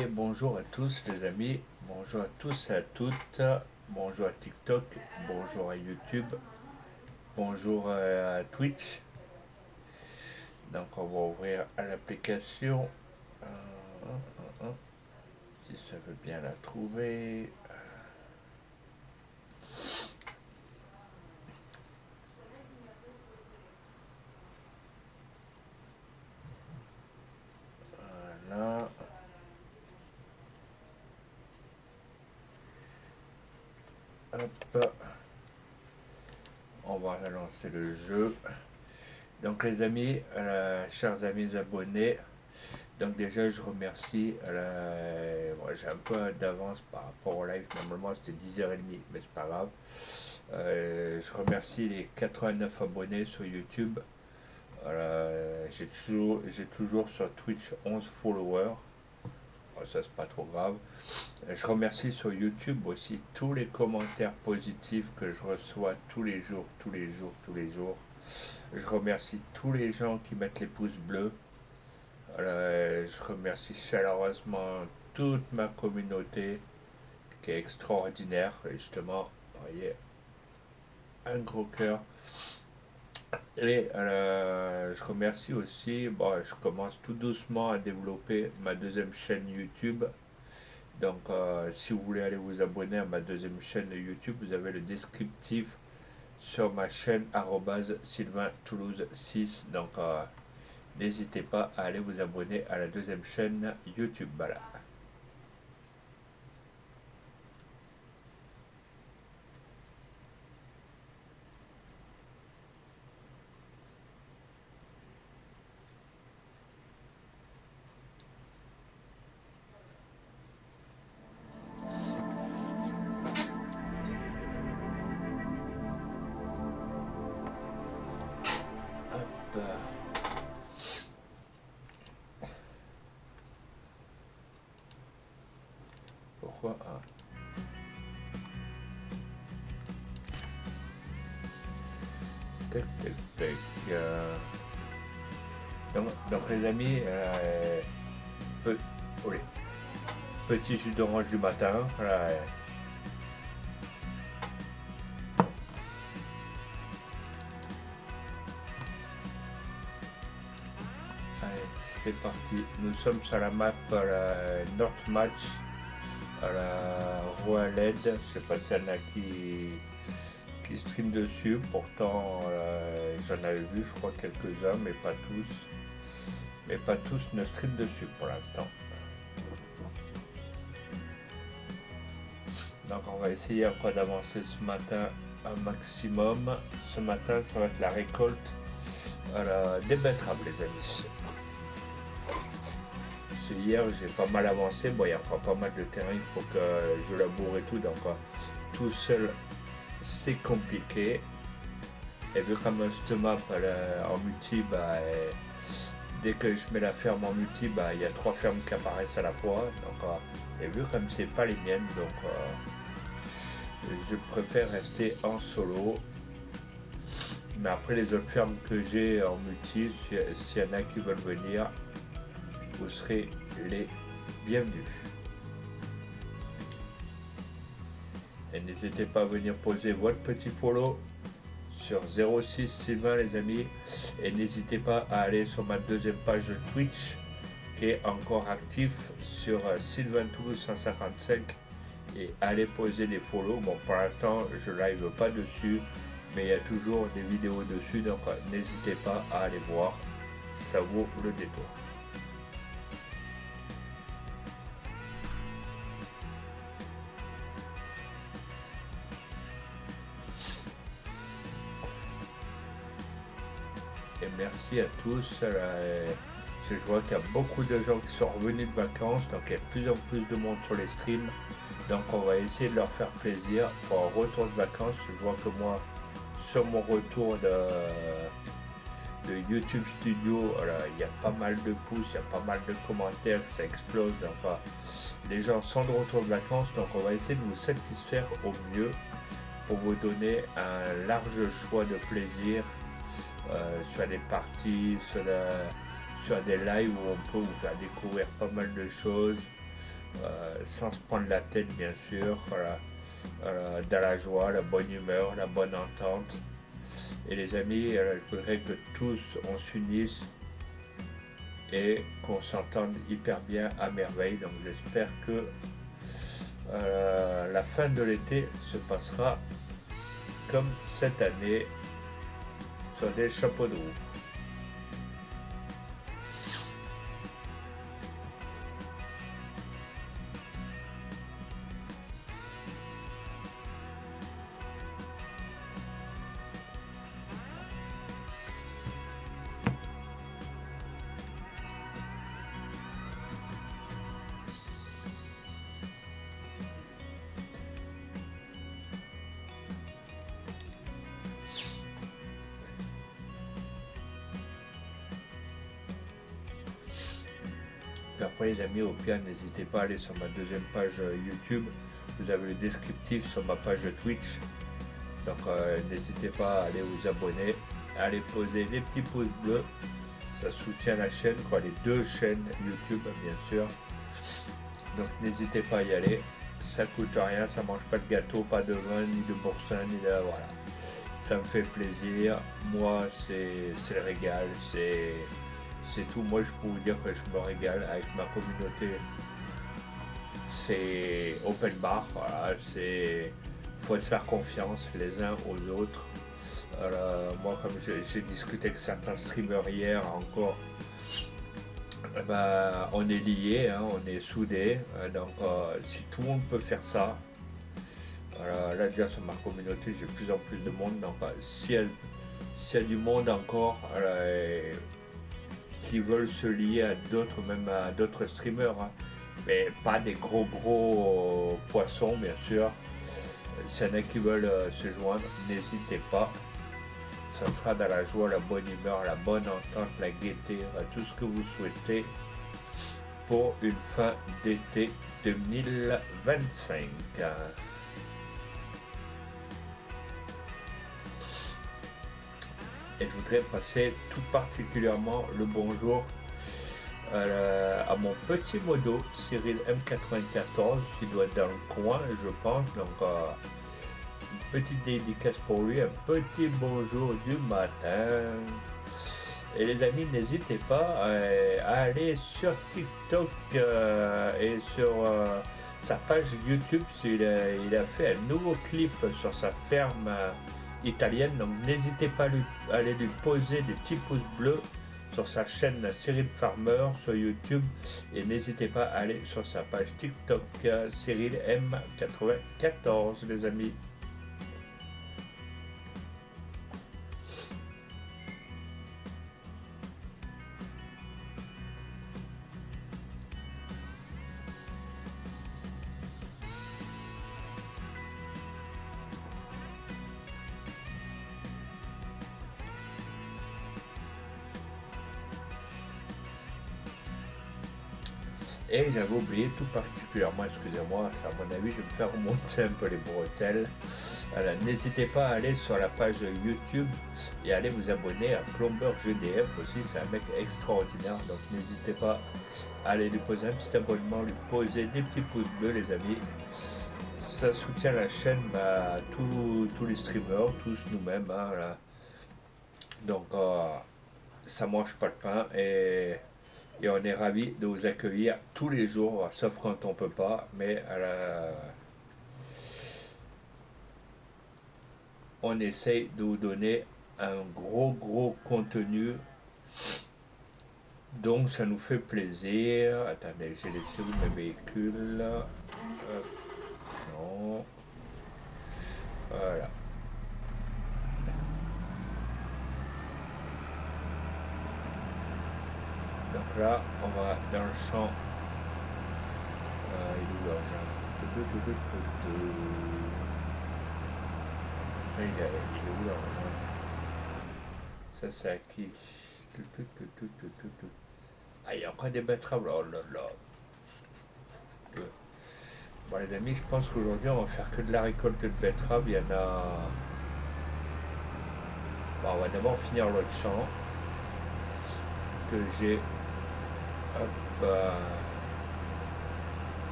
Et bonjour à tous les amis, bonjour à tous et à toutes, bonjour à TikTok, bonjour à YouTube, bonjour à Twitch. Donc on va ouvrir l'application, si ça veut bien la trouver. Voilà. Hop. On va lancer le jeu. Donc les amis, chers amis abonnés, donc déjà je remercie, j'ai un peu d'avance par rapport au live, normalement c'était 10h30, mais c'est pas grave. Je remercie les 89 abonnés sur YouTube. J'ai toujours sur Twitch 11 followers. Bon, ça c'est pas trop grave. Je remercie sur YouTube aussi tous les commentaires positifs que je reçois tous les jours, tous les jours, tous les jours. Je remercie tous les gens qui mettent les pouces bleus. Je remercie chaleureusement toute ma communauté qui est extraordinaire. Et justement, vous voyez, un gros cœur. Et je remercie aussi, bon, je commence tout doucement à développer ma deuxième chaîne YouTube. Donc si vous voulez aller vous abonner à ma deuxième chaîne de YouTube, vous avez le descriptif sur ma chaîne Sylvain Toulouse 6. Donc n'hésitez pas à aller vous abonner à la deuxième chaîne YouTube. Voilà. Hop. Pourquoi tac, tac, tac. Donc les amis, pe- oh, petit jus d'orange du matin. Voilà. Allez, c'est parti. Nous sommes sur la map North Match à la Roi LED. Je sais pas s'il y en a qui stream dessus. Pourtant, j'en avais vu, je crois, quelques-uns, mais pas tous. Mais pas tous ne streament dessus pour l'instant. Donc on va essayer après d'avancer ce matin un maximum. Ce matin, ça va être la récolte des betteraves, les amis. Hier, j'ai pas mal avancé. Bon, il y a encore pas mal de terrain, il faut que je laboure et tout. Donc, tout seul, c'est compliqué. Et vu comme cette map en multi, dès que je mets la ferme en multi, il y a 3 fermes qui apparaissent à la fois. Donc, et vu comme c'est pas les miennes, donc je préfère rester en solo. Mais après, les autres fermes que j'ai en multi, s'il y en a qui veulent venir, vous serez les bienvenus. Et n'hésitez pas à venir poser votre petit follow sur 06 Sylvain, les amis. Et n'hésitez pas à aller sur ma deuxième page Twitch qui est encore actif sur Sylvain Toulouse 155 et allez poser des follow. Bon, pour l'instant, je live pas dessus, mais il y a toujours des vidéos dessus, donc n'hésitez pas à aller voir, ça vaut le détour. Et merci à tous. Je vois qu'il y a beaucoup de gens qui sont revenus de vacances, donc il y a de plus en plus de monde sur les streams. Donc on va essayer de leur faire plaisir pour un retour de vacances. Je vois que moi, sur mon retour de YouTube Studio, il y a pas mal de pouces, il y a pas mal de commentaires, ça explose. Donc les gens sont de retour de vacances, donc on va essayer de vous satisfaire au mieux pour vous donner un large choix de plaisir. Sur des parties, sur des lives où on peut vous faire découvrir pas mal de choses. sans se prendre la tête bien sûr, voilà, dans la joie, la bonne humeur, la bonne entente. Et les amis, je voudrais que tous on s'unisse et qu'on s'entende hyper bien à merveille. Donc j'espère que la fin de l'été se passera comme cette année sur des chapeaux de roue. Puis après les amis, au pire, n'hésitez pas à aller sur ma deuxième page YouTube. Vous avez le descriptif sur ma page Twitch. Donc n'hésitez pas à aller vous abonner, à aller poser des petits pouces bleus. Ça soutient la chaîne, quoi, les deux chaînes YouTube bien sûr. Donc n'hésitez pas à y aller. Ça coûte rien, ça mange pas de gâteau, pas de vin, ni de boursin, ni de... Voilà. Ça me fait plaisir. Moi, c'est le régal, c'est tout. Moi, je peux vous dire que je me régale avec ma communauté. C'est open bar, voilà, faut se faire confiance les uns aux autres. Moi, comme j'ai discuté avec certains streamers hier encore, on est liés, hein, on est soudés. Donc, si tout le monde peut faire ça, là déjà sur ma communauté, j'ai de plus en plus de monde. Donc, s'il y a du monde encore qui veulent se lier à d'autres, même à d'autres streamers, hein, mais pas des gros poissons bien sûr. S'il y en a qui veulent se joindre, n'hésitez pas. Ça sera dans la joie, la bonne humeur, la bonne entente, la gaieté, tout ce que vous souhaitez pour une fin d'été 2025. Et je voudrais passer tout particulièrement le bonjour à mon petit modo, Cyril M94, qui doit être dans le coin, je pense. Donc, une petite dédicace pour lui, un petit bonjour du matin. Et les amis, n'hésitez pas à aller sur TikTok et sur sa page YouTube. Il a fait un nouveau clip sur sa ferme italienne. Donc, n'hésitez pas à aller lui poser des petits pouces bleus sur sa chaîne Cyril Farmer sur YouTube, et n'hésitez pas à aller sur sa page TikTok Cyril M94 les amis. Et j'avais oublié tout particulièrement, excusez-moi, à mon avis, je vais me faire remonter un peu les bretelles. Alors, n'hésitez pas à aller sur la page YouTube et aller vous abonner à Plomber GDF aussi, c'est un mec extraordinaire. Donc n'hésitez pas à aller lui poser un petit abonnement, lui poser des petits pouces bleus les amis. Ça soutient la chaîne, tous les streamers, tous nous-mêmes. Hein, voilà. Donc ça mange pas de pain et on est ravis de vous accueillir tous les jours, sauf quand on peut pas, mais on essaye de vous donner un gros contenu, donc ça nous fait plaisir. Attendez, j'ai laissé où mes véhicules, non, voilà. Donc là, on va dans le champ. Il est où l'argent? Il est où l'argent? Ça, c'est à qui? Ah, il y a encore des betteraves. Oh là là. Bon, les amis, je pense qu'aujourd'hui, on va faire que de la récolte de betteraves. Il y en a. Bon, on va d'abord finir l'autre champ que j'ai. Hop,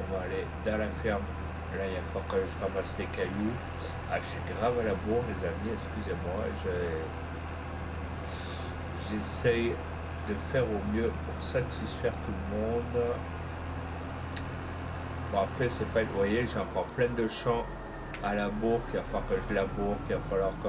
on va aller dans la ferme. Là, il va falloir que je ramasse les cailloux. Ah, je suis grave à la bourre, les amis, excusez-moi. J'essaye de faire au mieux pour satisfaire tout le monde. Bon, après, c'est pas... Vous voyez, j'ai encore plein de champs à labour, qu'il va falloir que je laboure, qu'il va falloir que...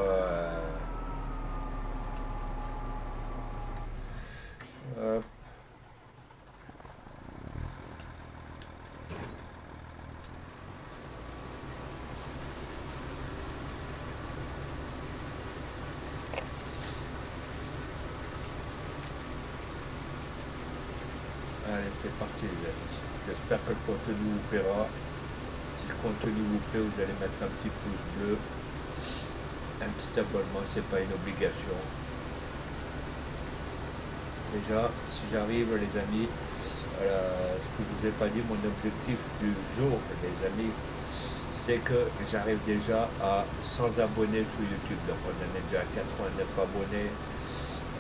Allez, c'est parti les amis. J'espère que le contenu vous plaira. Si le contenu vous plaît, vous allez mettre un petit pouce bleu. Un petit abonnement, c'est pas une obligation. Déjà, si j'arrive les amis, ce que je vous ai pas dit, mon objectif du jour les amis, c'est que j'arrive déjà à 100 abonnés sur YouTube. Donc on en est déjà à 89 abonnés.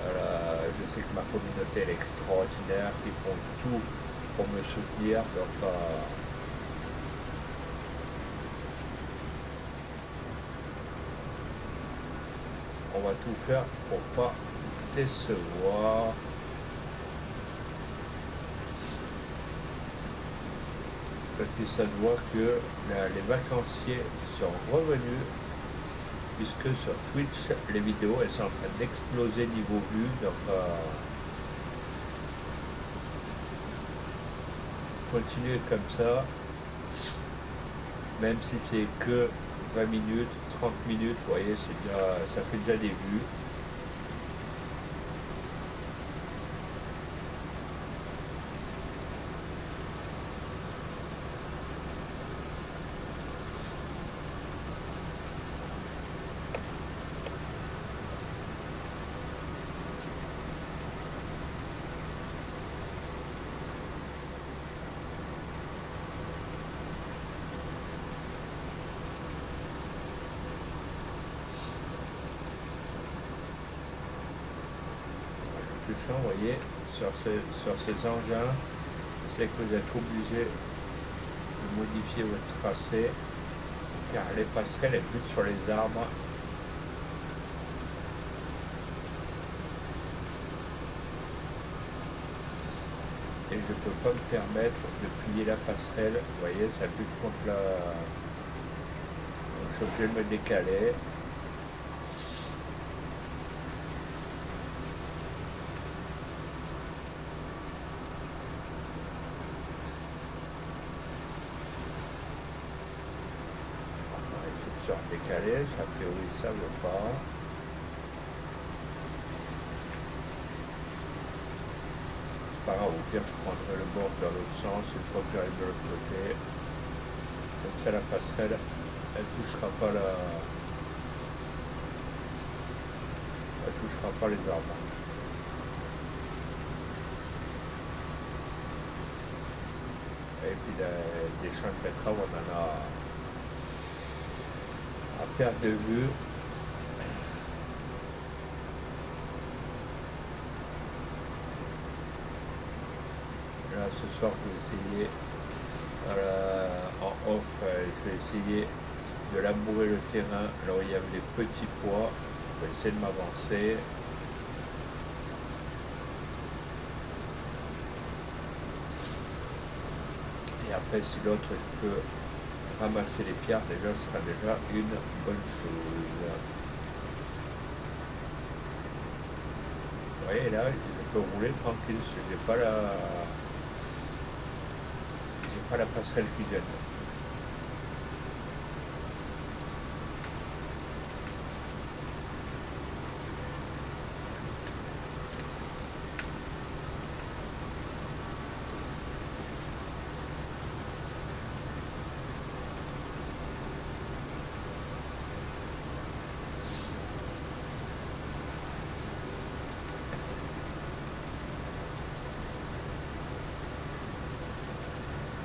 Je sais que ma communauté elle est extraordinaire, ils font tout pour me soutenir. Donc on va tout faire pour pas décevoir. Et puis ça se voit que les vacanciers sont revenus, puisque sur Twitch les vidéos elles sont en train d'exploser niveau vue. Donc continuez comme ça, même si c'est que 20 minutes, 30 minutes, vous voyez, c'est déjà, ça fait déjà des vues. Vous voyez, sur ces engins, c'est que vous êtes obligé de modifier votre tracé, car les passerelles elles butent sur les arbres. Et je ne peux pas me permettre de plier la passerelle. Vous voyez, ça bute contre la... Donc, je suis obligé de me décaler. Décalé, a priori ça ne veut pas. C'est pas grave, au pire je prendrai le bord dans l'autre sens une fois que j'arrive de l'autre côté. Comme ça la passerelle, elle touchera pas elle touchera pas les arbres. Et puis des champs de betterave, on en a à perte de vue. Là ce soir je vais essayer en off, je vais essayer de labourer le terrain là où il y avait des petits pois. Je vais essayer de m'avancer. Et après si l'autre je peux ramasser les pierres, déjà ce sera déjà une bonne chose. Vous voyez là, je peux rouler tranquille, j'ai pas la passerelle qui gêne.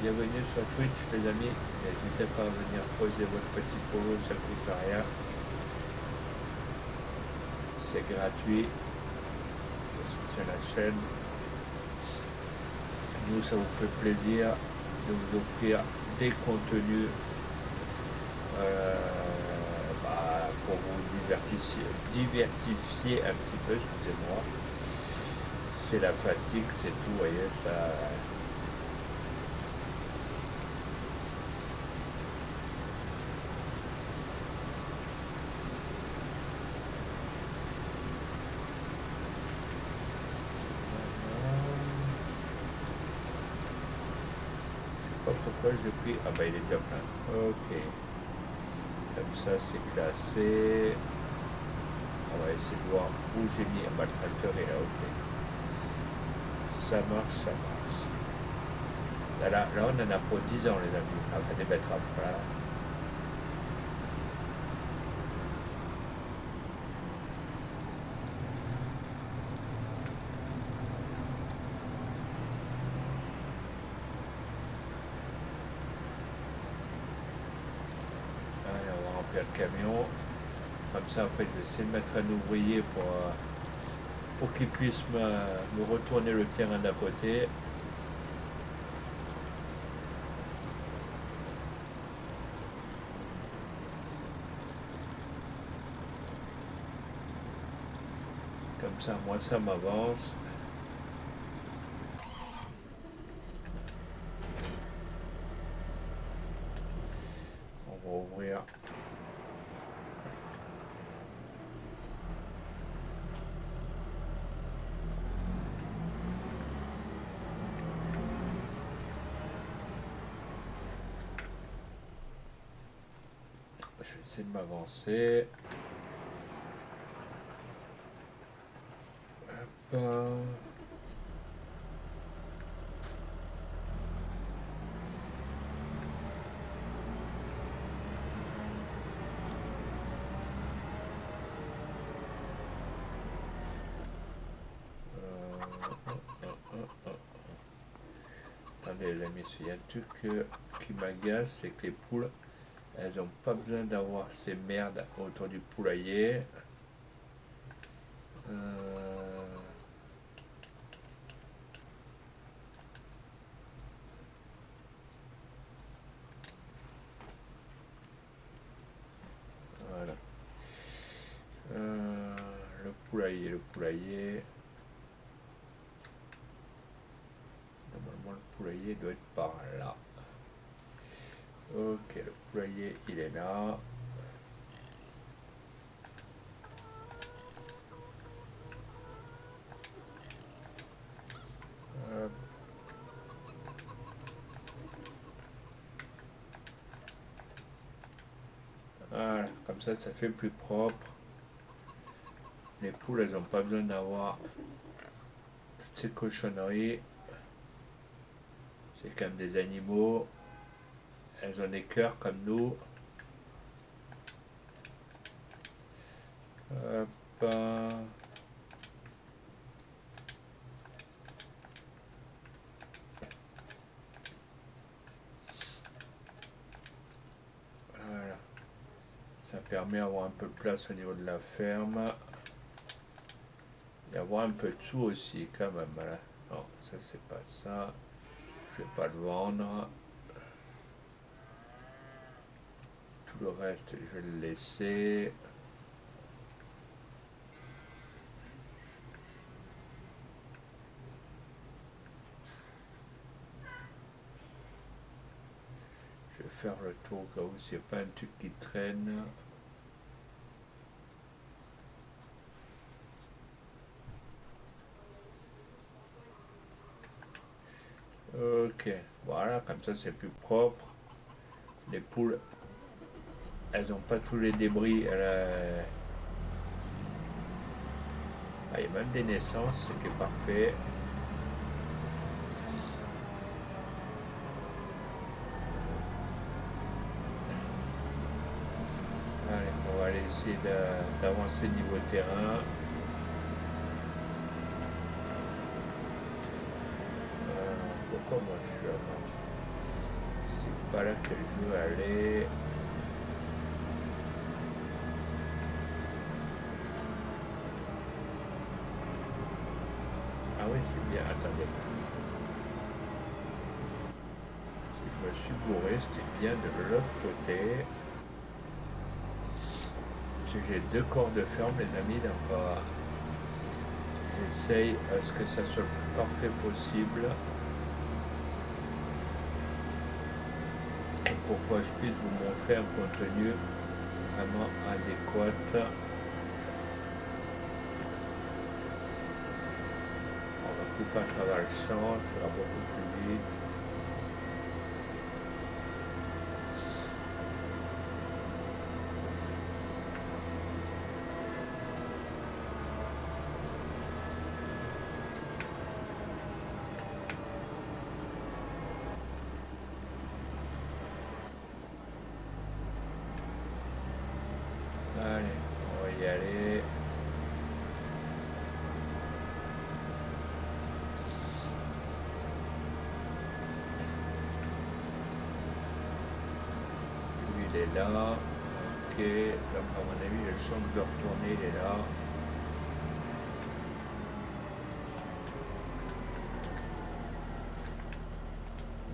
Bienvenue sur Twitch les amis, n'hésitez pas à venir poser votre petit follow, ça coûte rien, c'est gratuit, ça soutient la chaîne, nous ça vous fait plaisir de vous offrir des contenus pour vous divertifier un petit peu, excusez-moi. C'est la fatigue, c'est tout, vous voyez, ça. Je sais pas pourquoi j'ai pris. Ah bah il est déjà plein. Ok. Comme ça c'est classé. On va essayer de voir où j'ai mis. Ah bah le tracteur est là, ok. Ça marche, ça marche. Là, on en a pour 10 ans les amis. Enfin des betteraves, voilà. Allez, on va remplir le camion. Comme ça après je vais essayer de mettre un ouvrier pour qu'il puisse me retourner le terrain d'à côté. Comme ça, moi, ça m'avance. On va ouvrir. Je vais essayer de m'avancer. Hop. Attendez les amis, il y a un truc qui m'agace, c'est que les poules, elles n'ont pas besoin d'avoir ces merdes autour du poulailler. Voilà. Le poulailler. Normalement, le poulailler doit être par là. Ok, le poulailler, il est là. Hop. Voilà, comme ça fait plus propre. Les poules, elles n'ont pas besoin d'avoir toutes ces cochonneries. C'est quand même des animaux. Elles ont des cœurs comme nous. Hop. Voilà. Ça permet d'avoir un peu de place au niveau de la ferme. Et avoir un peu de sous aussi quand même. Voilà. Non, ça c'est pas ça. Je vais pas le vendre. Tout le reste, je vais le laisser. Je vais faire le tour au cas où s'il n'y a pas un truc qui traîne. Ok, voilà, comme ça c'est plus propre. Les poules, elles n'ont pas tous les débris. Ah, il y a même des naissances, ce qui est parfait. Allez, on va aller essayer d'avancer niveau terrain. Pourquoi moi je suis là-bas? C'est pas là que je veux aller. Ah oui, c'est bien, attendez. me suis gouré, c'était bien de l'autre côté. Si j'ai deux corps de ferme, les amis, donc j'essaye à ce que ça soit le plus parfait possible pour que je puisse vous montrer un contenu vraiment adéquat. On va couper à travers le champ, ça va beaucoup plus vite. Allez, on va y aller. Lui, il est là. Ok, donc à mon avis, le champ que je dois retourner, il est là.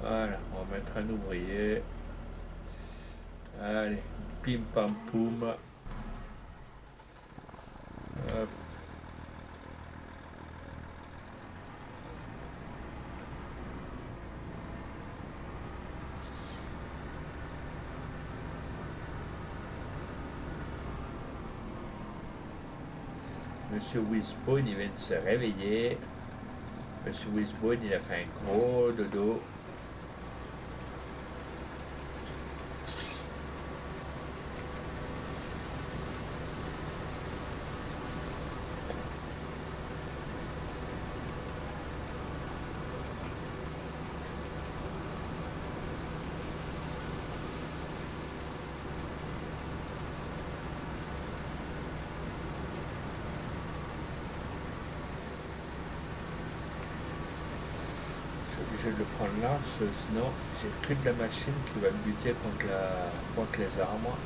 Voilà, on va mettre un ouvrier. Allez, pim pam poum. Hop. Monsieur Wishbone, il vient de se réveiller. Monsieur Wishbone, il a fait un gros dodo. Je vais le prendre là, sinon j'ai plus de la machine qui va me buter contre les arbres.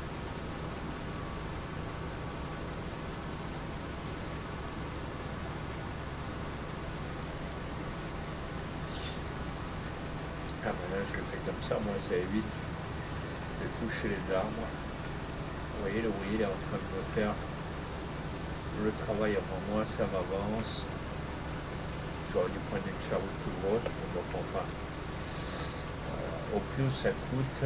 Ah ben là je le fais comme ça, moi ça évite de toucher les arbres. Vous voyez, le ouvrier il est en train de me faire le travail avant moi, ça m'avance. J'aurais dû prendre une charrue plus grosse, mais bon, enfin, au plus ça coûte.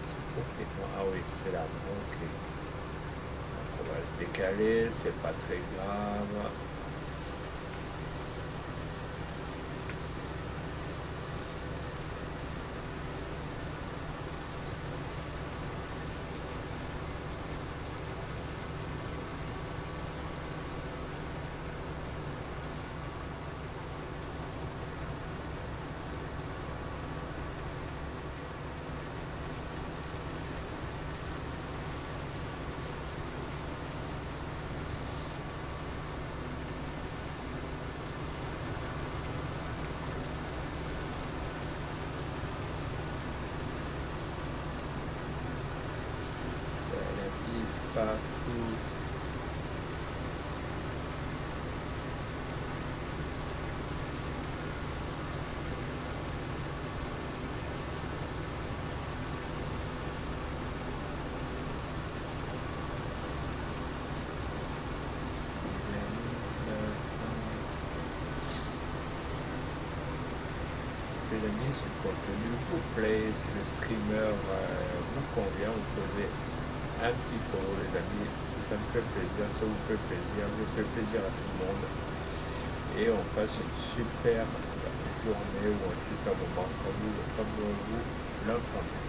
C'est complètement... Ah oui, c'est là, ok. Donc on va se décaler, c'est pas très grave. Partout. Les amis, si le contenu vous plaît, si le streamer vous convient, vous posez un petit follow les amis, ça me fait plaisir, ça vous fait plaisir, je fais plaisir à tout le monde et on passe une super journée ou un super moment comme vous l'entendez.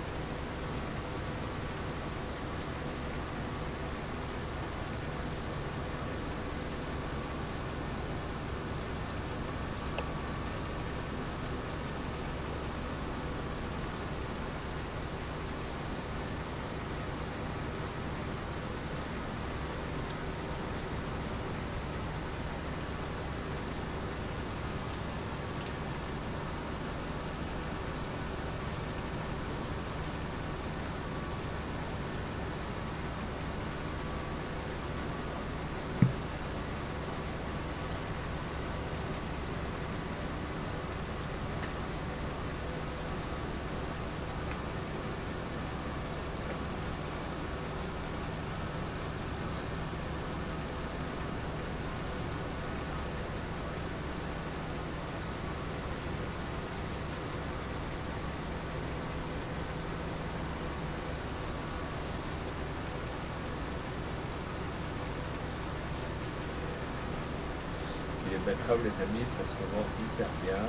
betterave les amis, ça se vend hyper bien.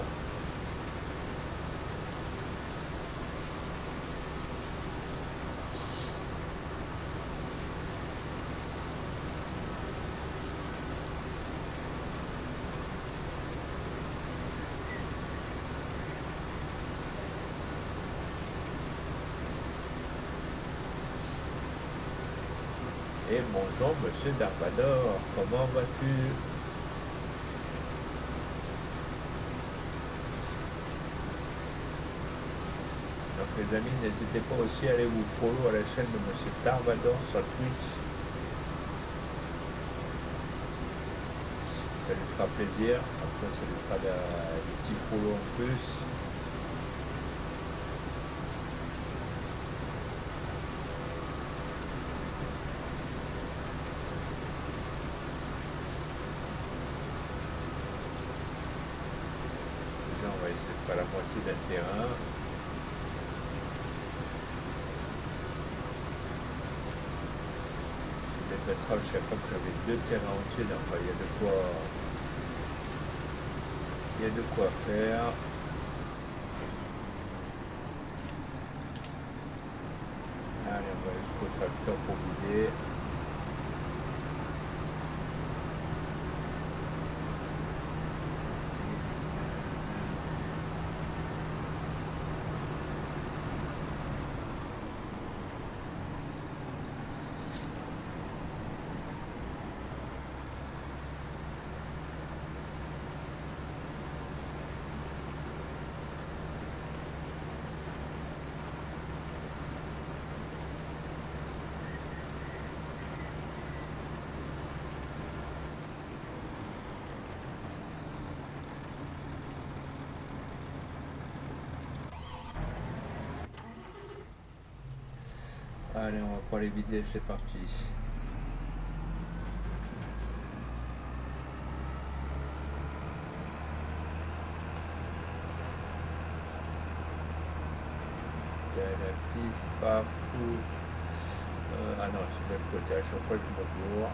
Et bonjour Monsieur Darvador, comment vas-tu? Donc les amis, n'hésitez pas aussi à aller vous follow à la chaîne de Monsieur Darvador sur Twitch. Ça lui fera plaisir, comme ça lui fera des petits follow en plus. On va essayer de faire la moitié d'un terrain. Les betteraves, je sais pas que j'avais 2 terrains entiers, donc il y a de quoi faire. Allez, on va jusqu'au tracteur pour vider. Allez, on va pas les vider, c'est parti. Pif, paf, pouf. Ah non, c'est de l'autre côté, à chaque fois je me bourre.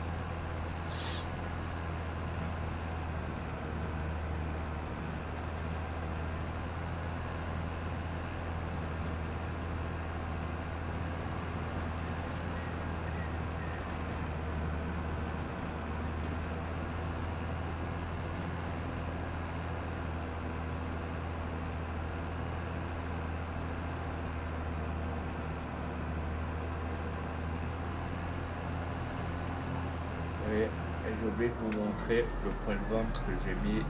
Et j'ai oublié de vous montrer le point de vente que j'ai mis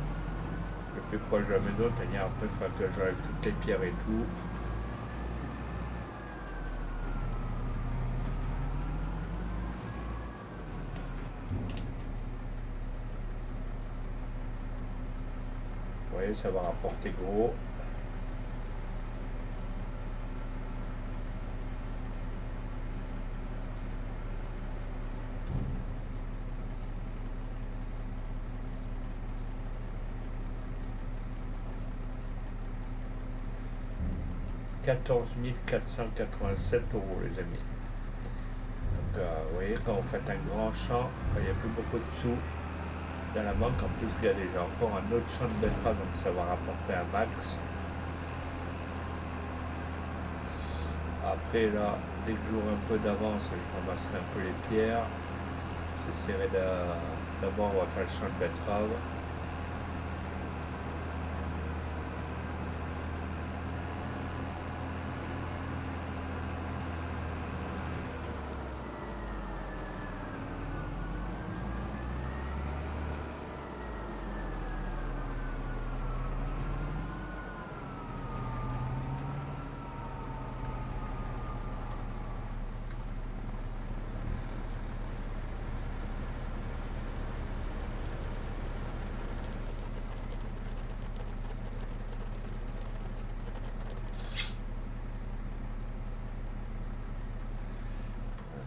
le plus proche de la maison, c'est-à-dire après il faut que j'enlève toutes les pierres et tout. Vous voyez, ça va rapporter gros. « 14 487 € les amis. Donc vous voyez, quand vous faites un grand champ, quand il n'y a plus beaucoup de sous dans la banque, en plus il y a déjà encore un autre champ de betterave, donc ça va rapporter un max. Après là, dès que j'aurai un peu d'avance, je ramasserai un peu les pierres. J'essaierai d'abord, on va faire le champ de betterave.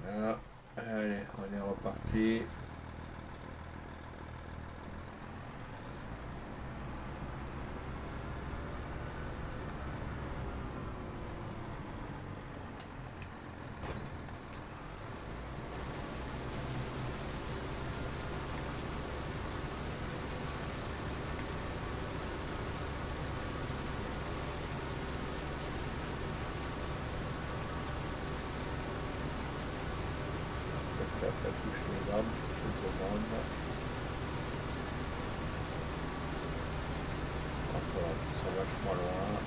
Voilà. Allez, on est reparti. vachement loin.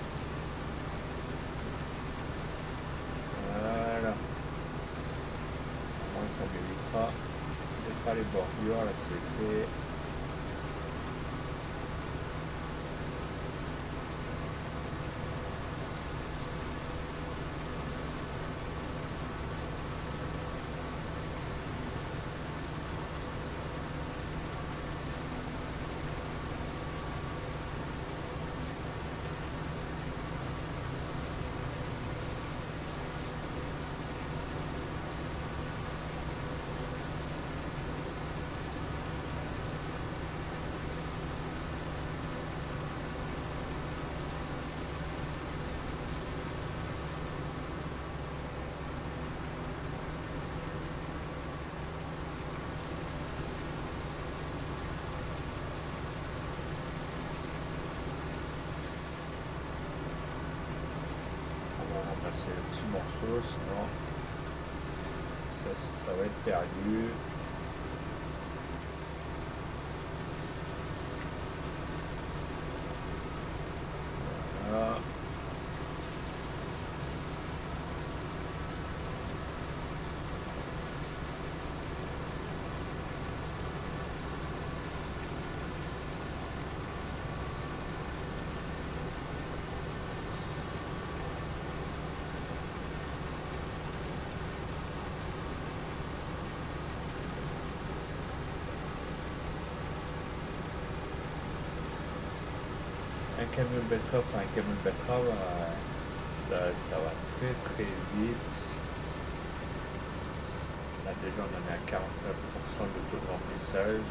Voilà. Moi ça m'évitera de faire les bordures, là c'est fait. C'est le petit morceau, sinon ça va être perdu. Voilà. Un camion de betterave par un camion de betterave, ça va très très vite. Là déjà on en est à 49% de taux de remplissage.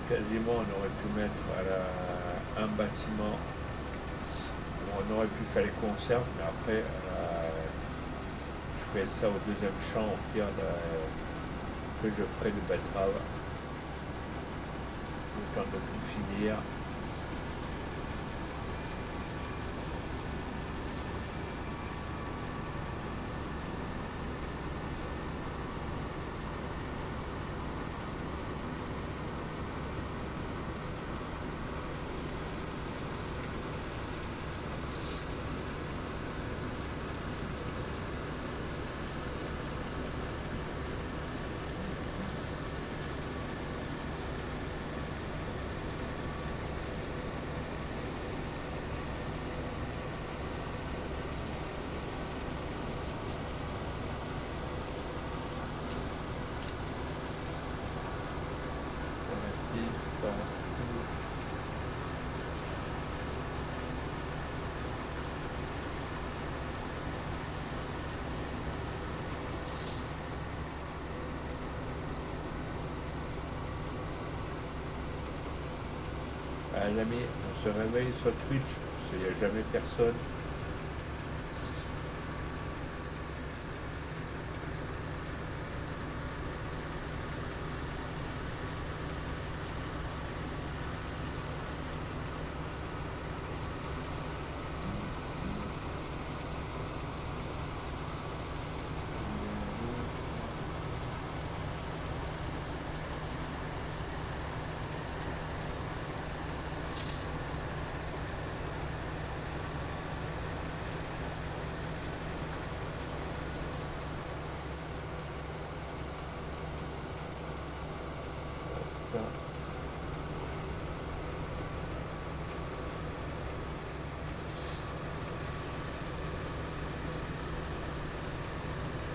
Quasiment on aurait pu mettre un bâtiment où on aurait pu faire les conserves, mais après je ferai ça au deuxième champ au pire que je ferai de betterave. Le temps de tout finir. Les amis, on se réveille sur Twitch, parce qu'il n'y a jamais personne.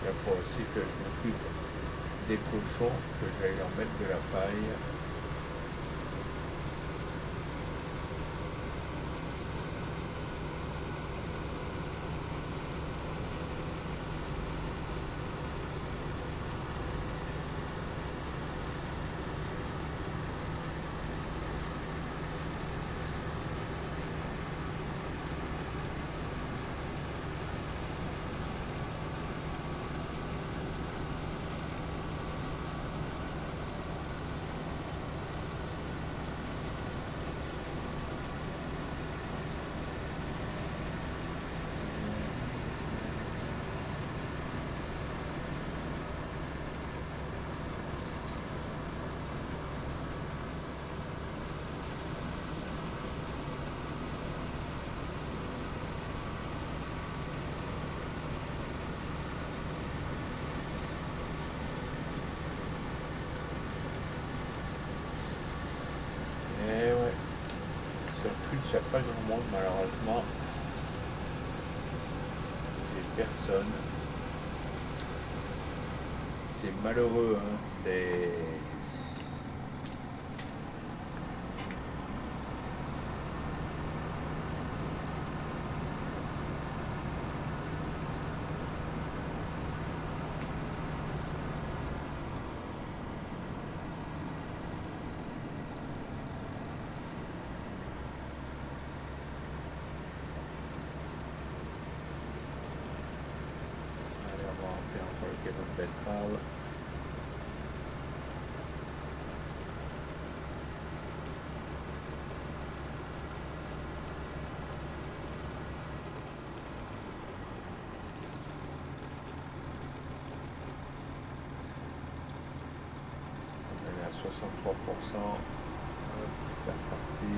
Il faut aussi que je m'occupe des cochons, que j'aille leur mettre de la paille. il n'y a pas grand monde malheureusement. J'ai personne. C'est malheureux, hein. C'est... Allez, on va remplir encore le canon de betterave. On est à 63%. Hop, c'est reparti.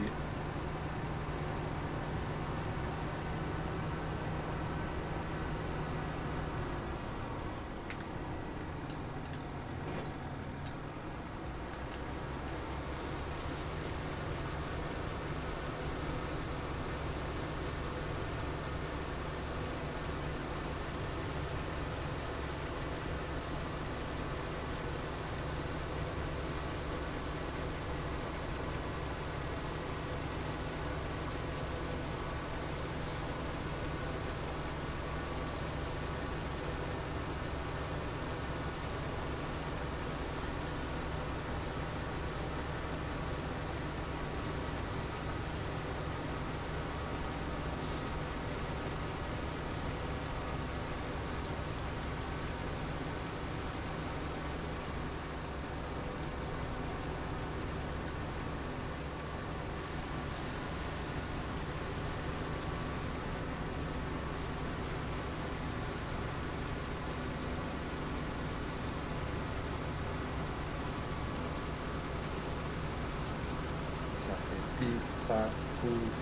Ça fait pif, paf, pouf.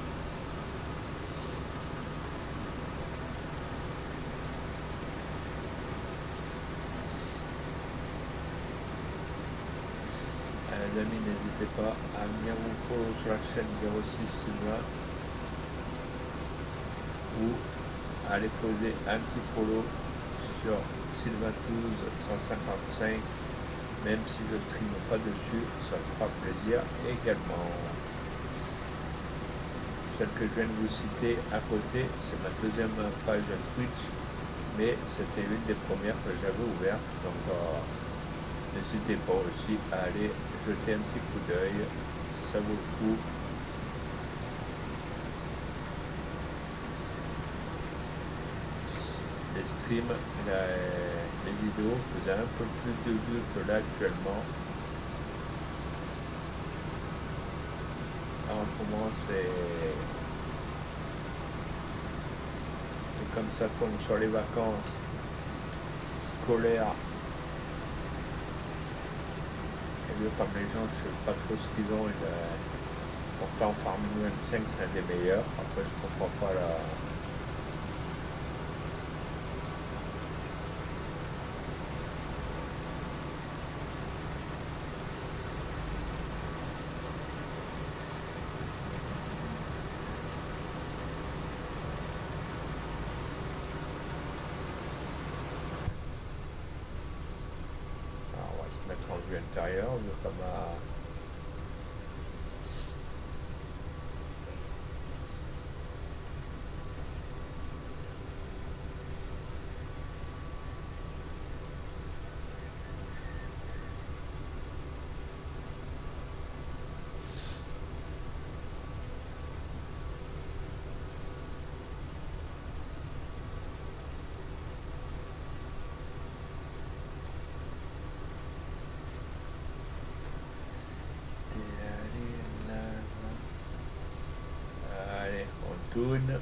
Les amis, n'hésitez pas à venir vous follow sur la chaîne 06 Sylvain ou à aller poser un petit follow sur Sylvain12 155, même si je streame pas dessus, ça me fera plaisir également. Celle que je viens de vous citer à côté, c'est ma deuxième page Twitch, mais c'était l'une des premières que j'avais ouvertes, donc n'hésitez pas aussi à aller jeter un petit coup d'œil, ça vaut le coup. Les streams, les vidéos faisaient un peu plus de vues que là actuellement. En ce moment, c'est comme ça tombe sur les vacances scolaires. Et comme les gens ne savent pas trop ce qu'ils ont, pourtant Farming 25 c'est un des meilleurs. Après je comprends pas la... Alors, on va se mettre en vue intérieure, comme à... Allez, on tourne.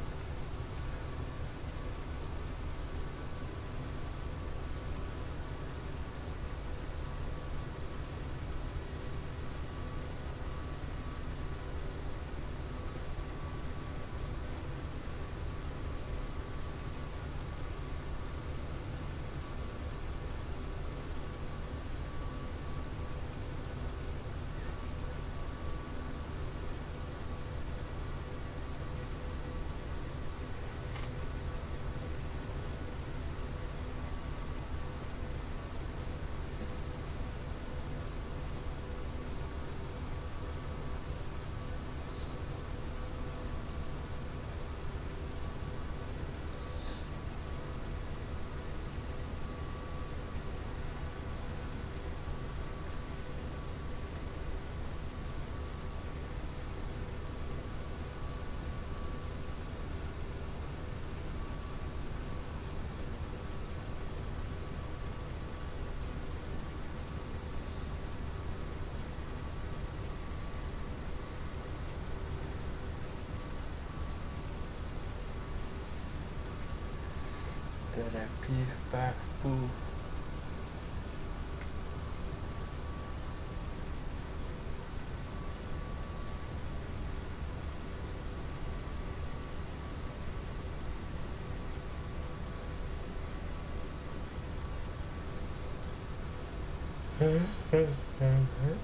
Tada, pif, paf, pouf.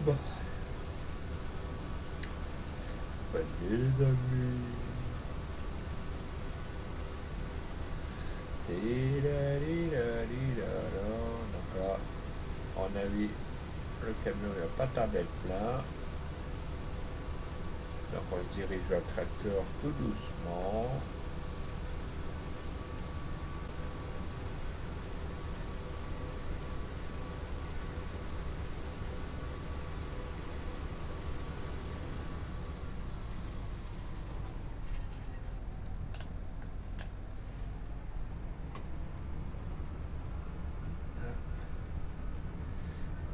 Bon. Bonne nuit les amis. Donc là, on a vu le camion il va pas tarder à être plein. Donc on se dirige vers le tracteur tout doucement.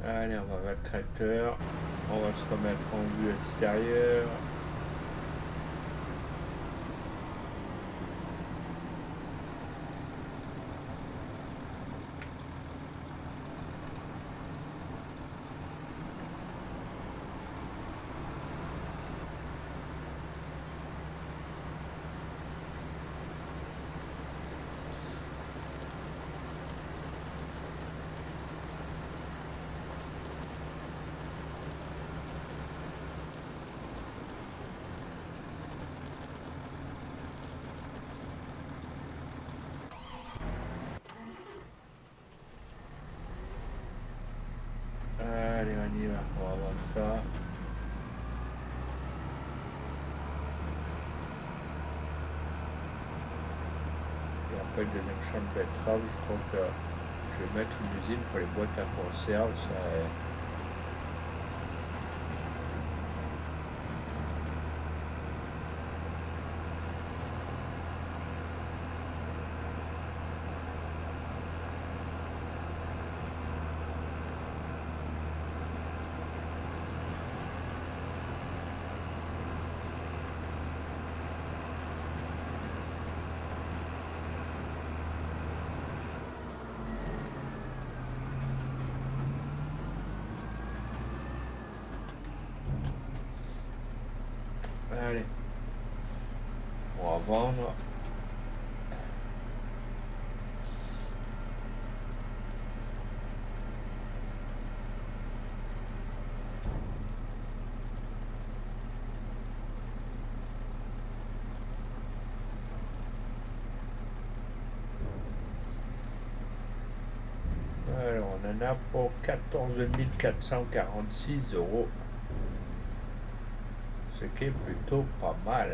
Allez, on va vers le tracteur. On va se remettre en vue extérieure. Allez, on y va. On va voir ça. Et après, le deuxième champ de betterave, je crois que je vais mettre une usine pour les boîtes à conserve. Ça, allez, on va vendre. Alors, on en a pour 14 446 euros. Ce qui est plutôt pas mal.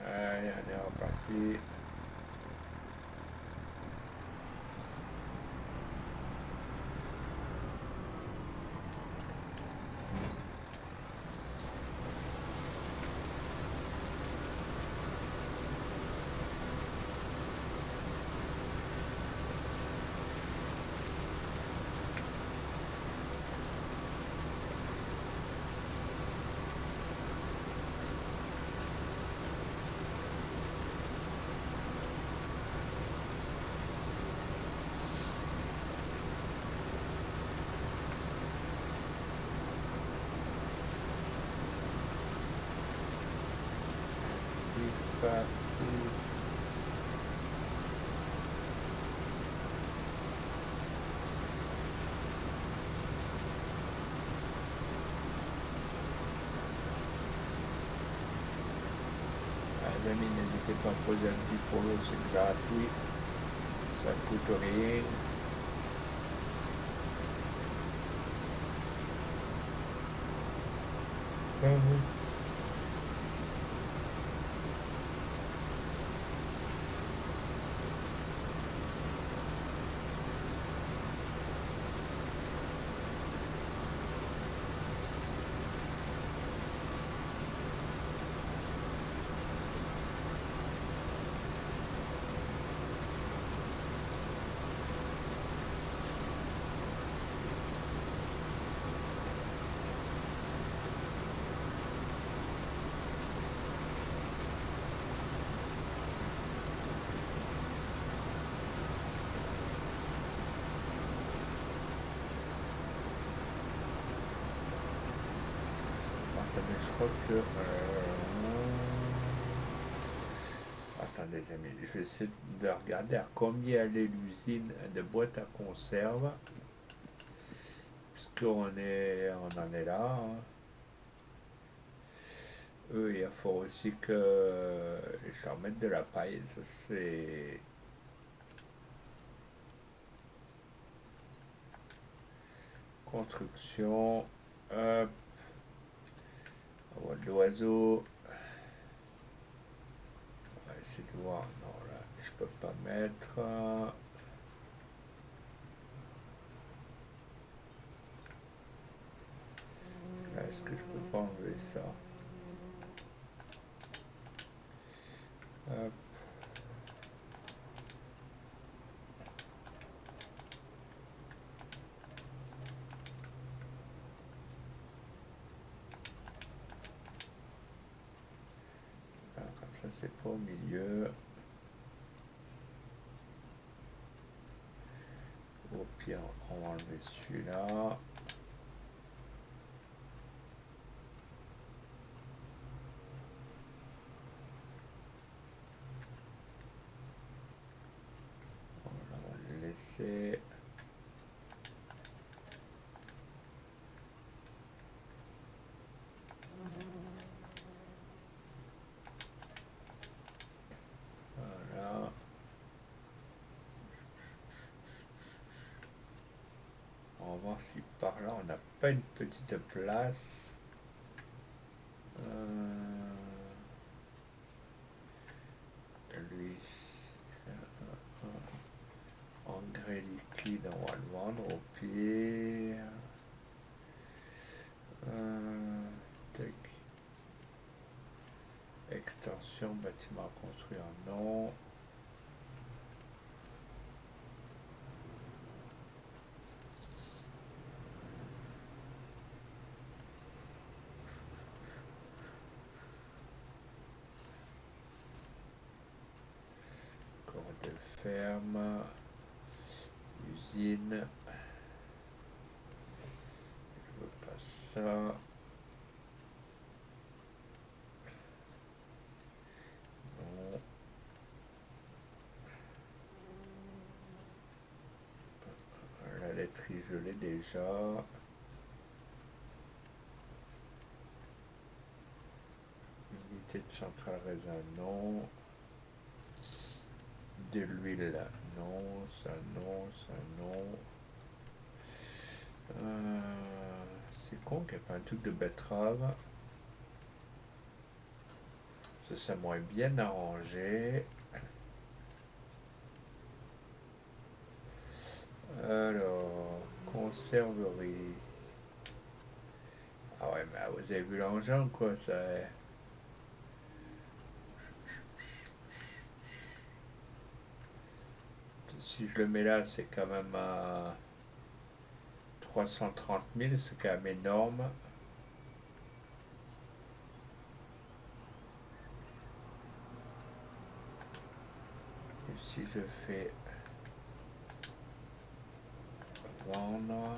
Allez, on est reparti. Pif, paf, pouf. amis, n'hésitez pas à me poser un petit follow, c'est gratuit, ça ne coûte rien. Attendez, je crois que... Attendez les amis, je vais essayer de regarder à combien elle est l'usine de boîtes à conserve. Puisqu'on on en est là. Hein. Eux, il faut aussi que je leur mette de la paille. Ça c'est... Construction. Hop. Vol d'oiseau. On va essayer de voir. Non, là, je peux pas mettre. Là, est-ce que je peux pas enlever ça? Hop. Là, comme ça, c'est pas au milieu. Au pire, on va enlever celui-là. Voilà, on va le laisser. Voilà. On va voir si par là on n'a pas une petite place. Lui, engrais liquide, on va le vendre au pire. Tac. Extension, bâtiment à construire, non. Corps de ferme, usine. Je veux pas ça. Non. La laiterie, je l'ai déjà. Unité de centrale raisin, non. De l'huile, non. Ça, non. Ça, non. C'est con qu'il n'y a pas un truc de betterave. Ça m'aurait bien arrangé. Alors, conserverie. Ah ouais, mais vous avez vu l'engin quoi, ça. Si je le mets là, c'est quand même à 330 000, c'est quand même énorme. Et si je fais vendre,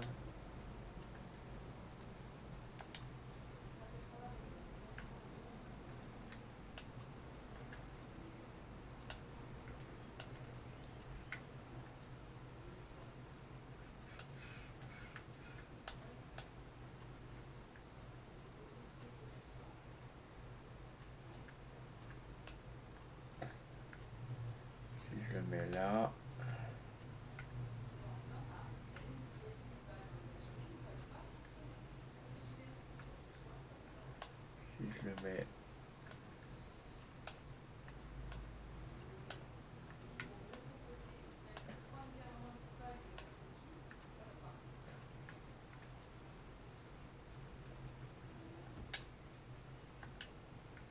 Mais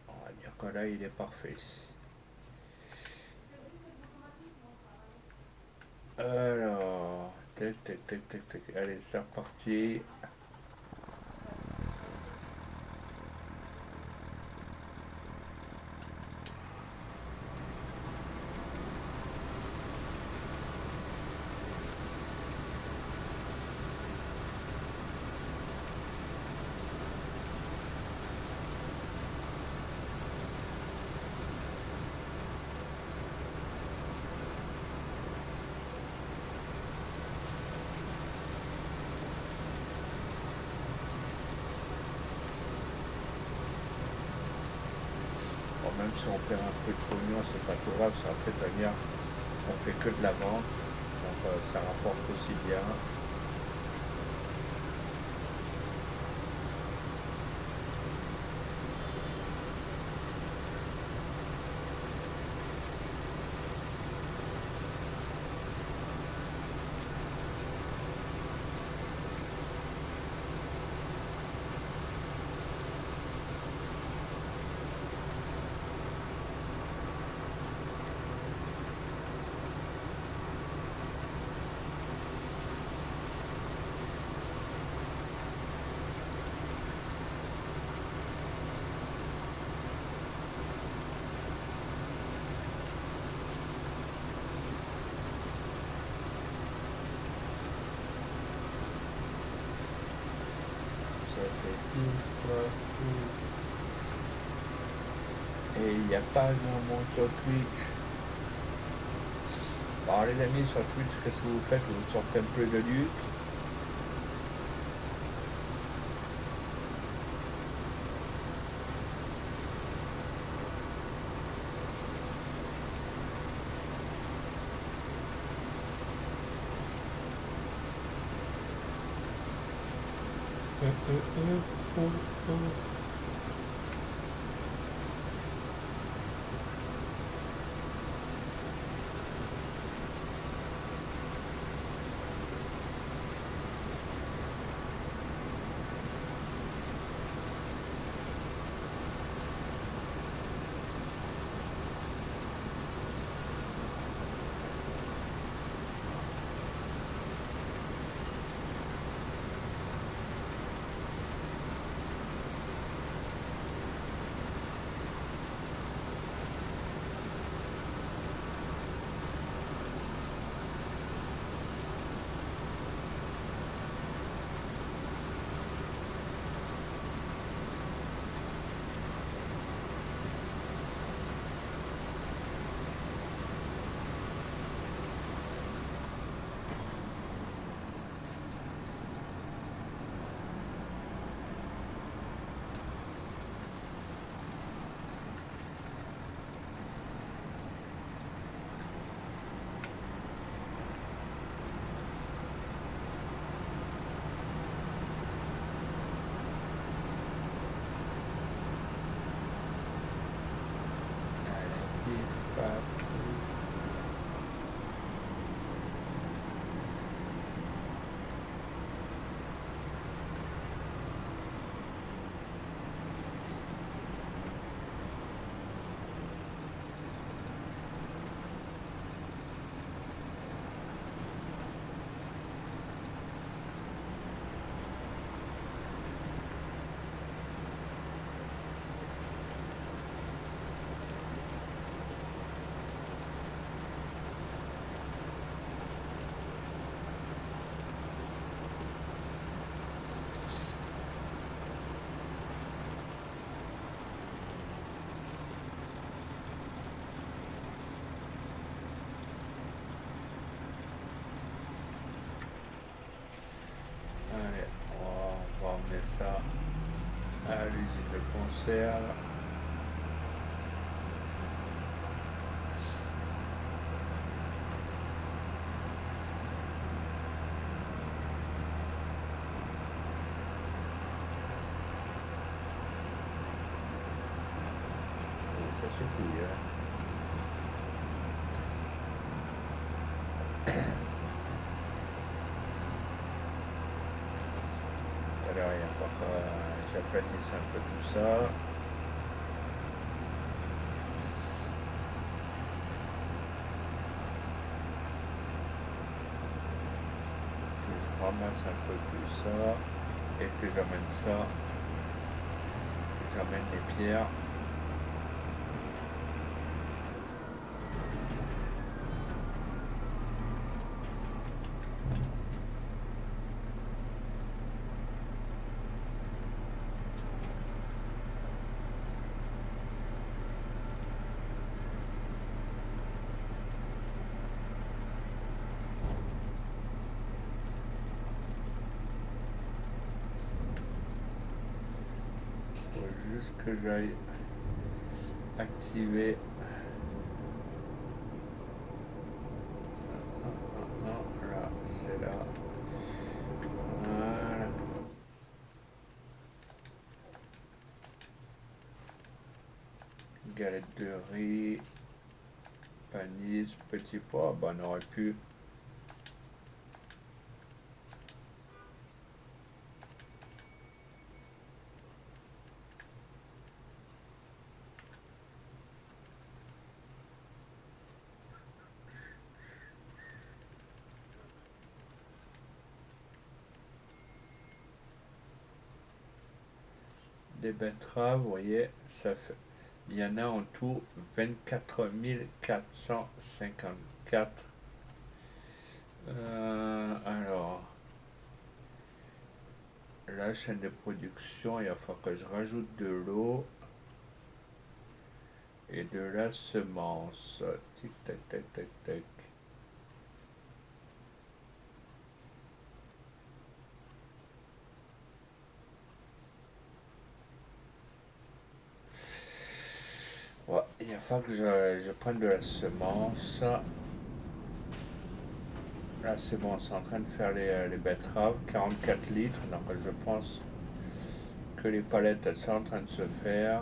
on va dire que là, il est parfait. Alors, tac, tac, tac, tac, tac. Allez, c'est reparti. Bon, même si on perd un peu de pognon, c'est pas trop grave, ça va peut-être venir. On fait que de la vente, donc ça rapporte aussi bien. Ça fait pif, paf, pouf. Et il n'y a pas grand monde sur Twitch. Alors les amis sur Twitch, qu'est-ce que vous faites? Vous sortez un peu de Luc. Allez, pif, paf, pouf. Allez, on va emmener ça à l'usine de conserve. ses couilles. Hein. Alors il va falloir que j'aplanisse un peu tout ça. Que je ramasse un peu tout ça et que j'amène ça. Que j'amène les pierres. Juste que j'aille activer là, c'est là, voilà, galette de riz, panisse, petit pois, bah on aurait pu. Des betteraves, vous voyez, ça fait, il y en a en tout 24 454. Alors, la chaîne de production, il va falloir que je rajoute de l'eau et de la semence. Tic tac tac tac tac. Ouais, il va falloir que je prenne de la semence. Là, c'est bon, c'est en train de faire les betteraves, 44 litres. Donc, je pense que les palettes, elles sont en train de se faire.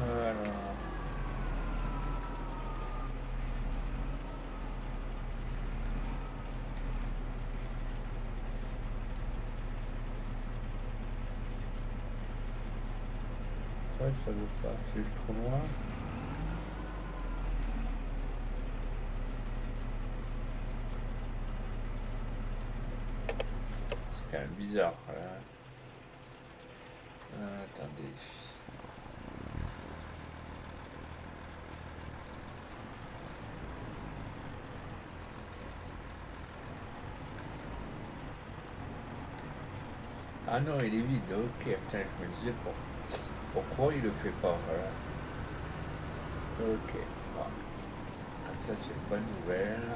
Alors, ouais, ça veut pas, c'est juste trop loin. C'est quand même bizarre, là. Attendez. Ah non, il est vide, ok. Putain, je me disais pourquoi il le fait pas, voilà. Ok, bon. Ça c'est une bonne nouvelle.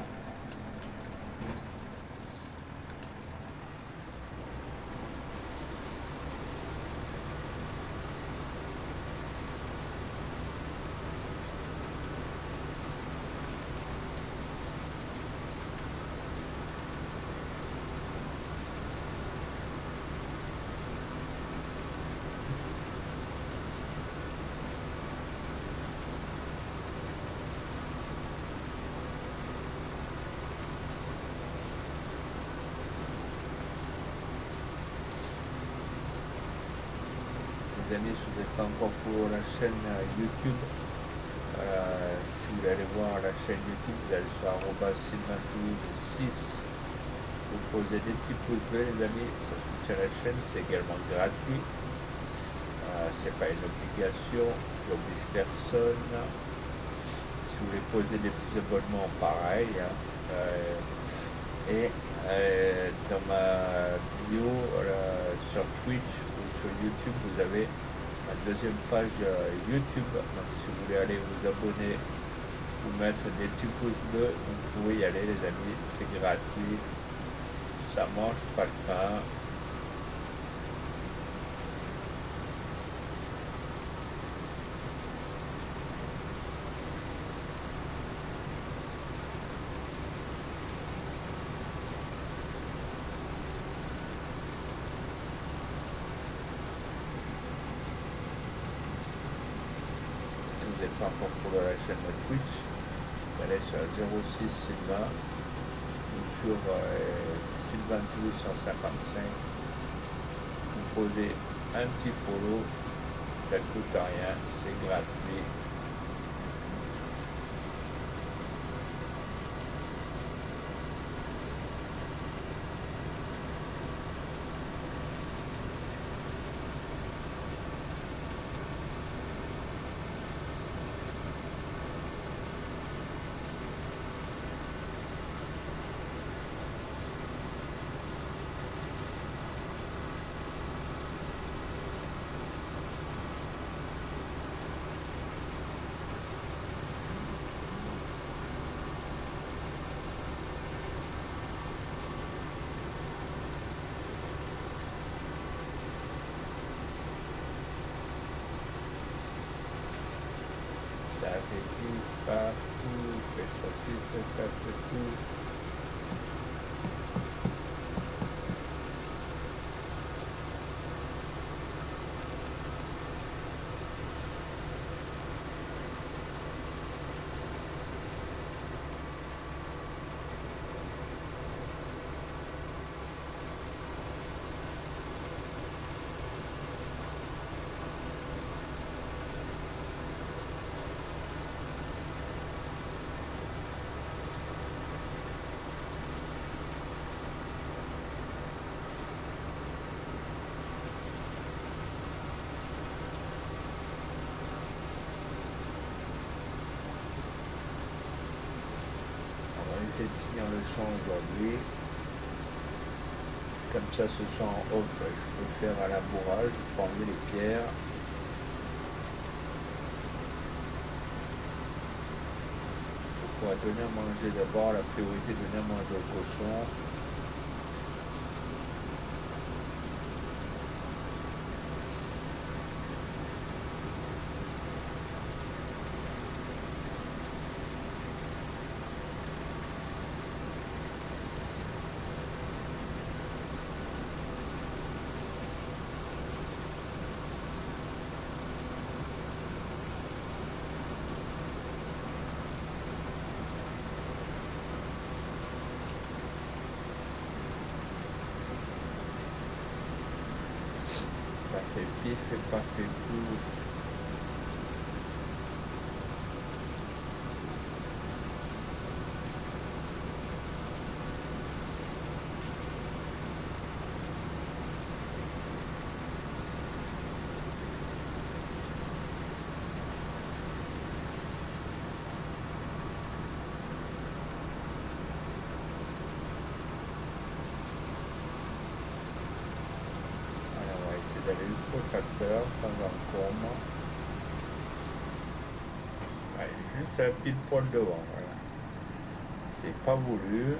Les amis, si vous n'êtes pas encore pour la chaîne YouTube, si vous voulez aller voir la chaîne YouTube, vous allez sur @sylvain6 vous posez des petits pouces bleus les amis, ça soutient la chaîne, c'est également gratuit. C'est pas une obligation, j'oblige personne. Si vous voulez poser des petits abonnements, pareil. Hein. Et dans ma bio sur Twitch ou sur YouTube, vous avez ma deuxième page YouTube. Donc si vous voulez aller vous abonner ou mettre des petits pouces bleus, vous pouvez y aller les amis, c'est gratuit. Ça mange pas le pain. Si vous n'êtes pas encore follow la chaîne Twitch, vous allez sur 06 Sylvain ou sur Sylvain 1255. Vous posez un petit follow, ça ne coûte rien, c'est gratuit. Ça fait tout partout, fait ça, fait pas fait tout. De finir le champ aujourd'hui, comme ça ce soir en off je peux faire un labourage, je peux enlever les pierres. Je pourrais donner à manger d'abord, la priorité donner à manger au cochon. Ça fait pif et pas fait pouf. D'aller jusqu'au tracteur sans encombre. Ouais, juste un pile poil devant, voilà. C'est pas voulu.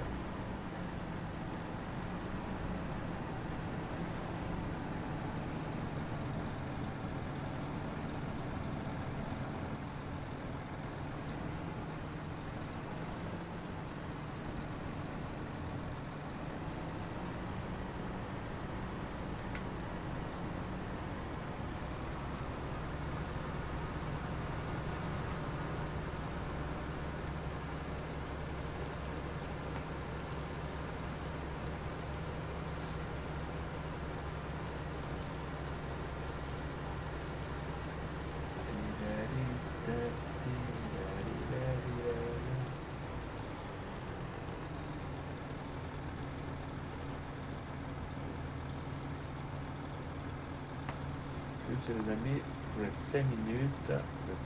Merci les amis, je vous laisse 5 minutes, le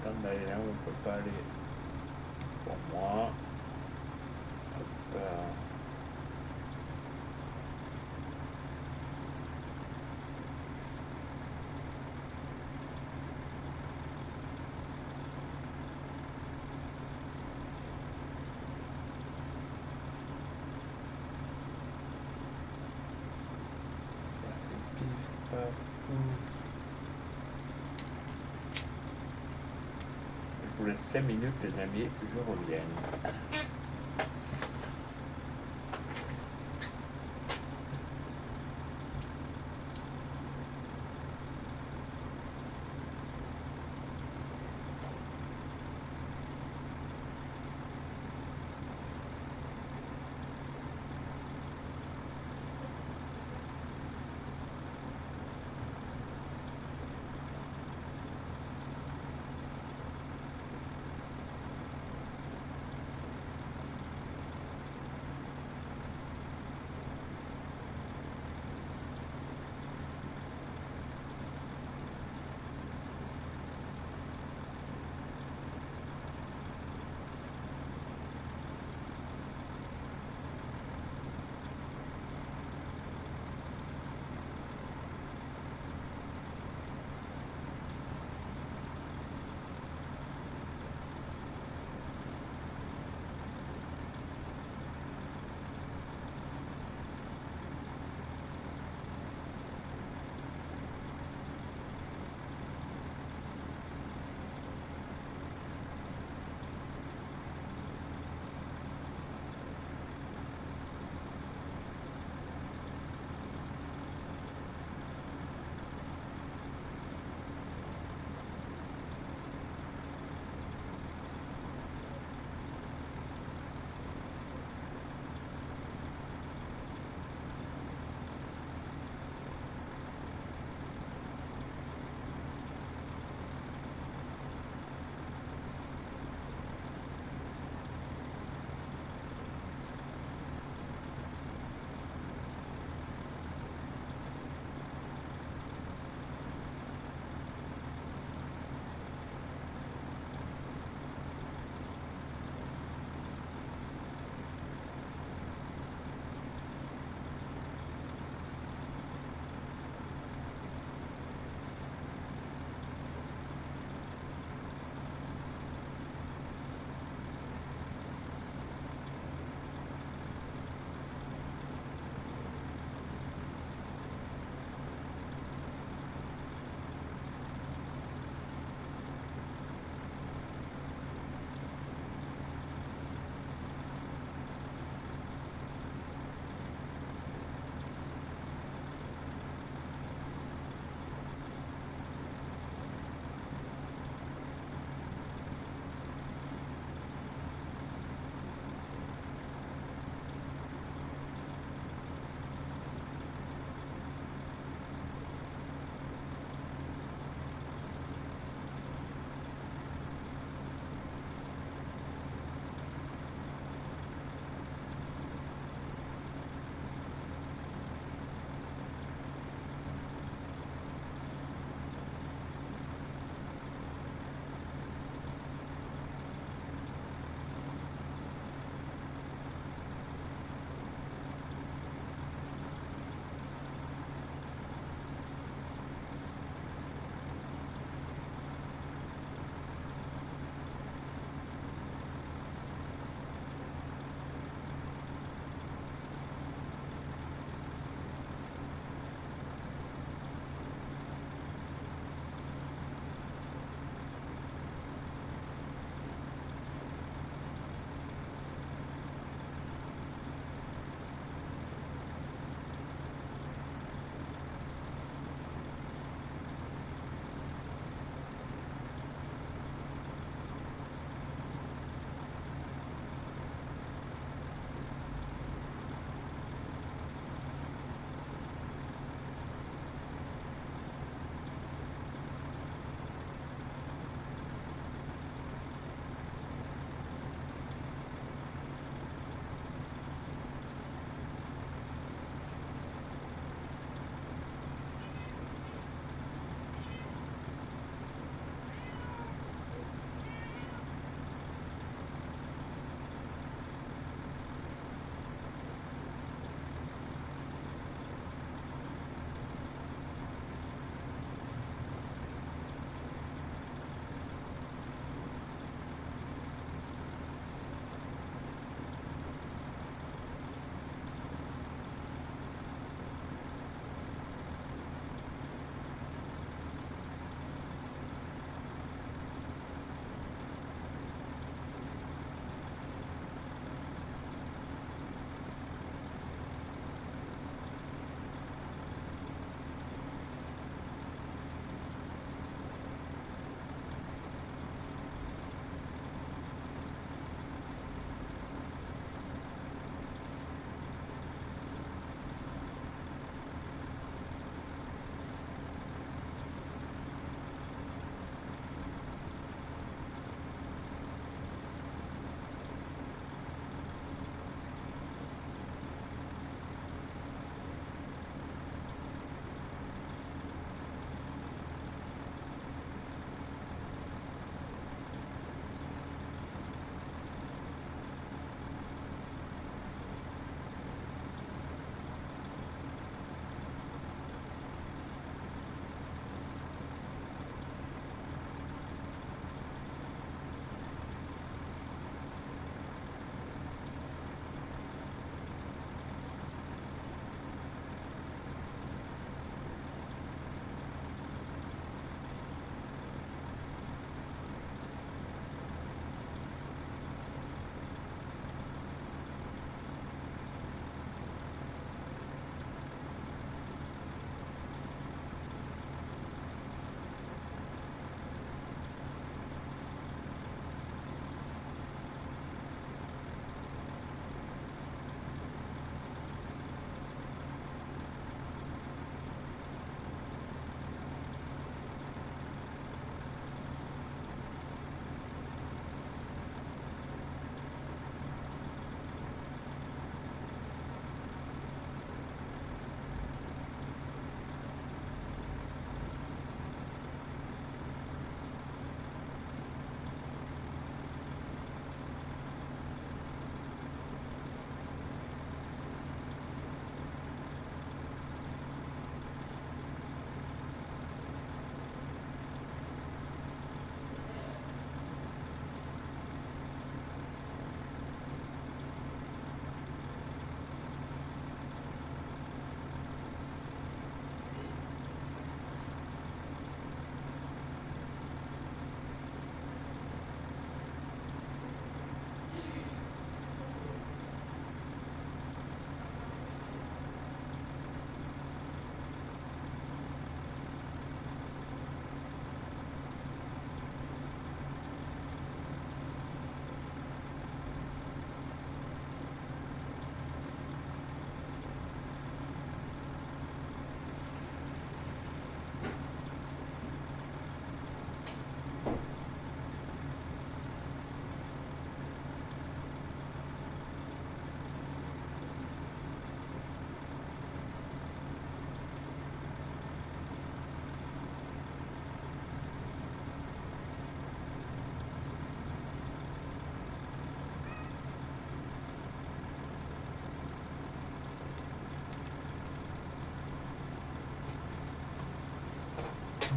temps d'aller là où on ne peut pas aller pour moi. Hop, ça fait pif, paf, pouf. Je vous laisse 5 minutes les amis, je reviens.